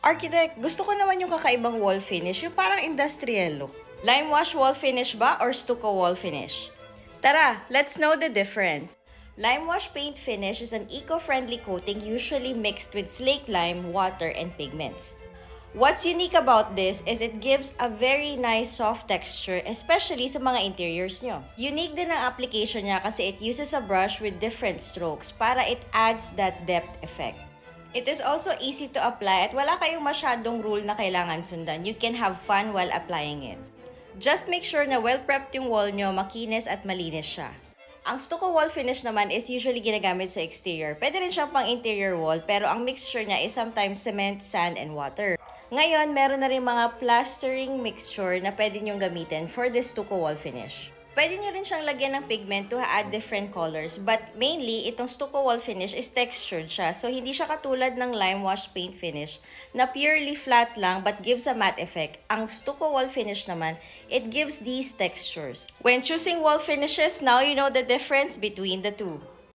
Architect, gusto ko naman yung kakaibang wall finish, yung parang industrial look. Lime wash wall finish ba or stucco wall finish? Tara, let's know the difference. Lime wash paint finish is an eco-friendly coating usually mixed with slake lime, water, and pigments. What's unique about this is it gives a very nice soft texture, especially sa mga interiors nyo. Unique din ang application niya kasi it uses a brush with different strokes para it adds that depth effect. It is also easy to apply at wala kayong masyadong rule na kailangan sundan. You can have fun while applying it. Just make sure na well-prepped yung wall nyo, makinis at malinis siya. Ang stucco wall finish naman is usually ginagamit sa exterior. Pwede rin siyang pang interior wall pero ang mixture niya is sometimes cement, sand, and water. Ngayon, meron na rin mga plastering mixture na pwede nyong gamitin for this stucco wall finish. Pwede nyo rin siyang lagyan ng pigment to add different colors, but mainly, itong stucco wall finish is textured siya. So, hindi siya katulad ng lime wash paint finish na purely flat lang but gives a matte effect. Ang stucco wall finish naman, it gives these textures. When choosing wall finishes, now you know the difference between the two.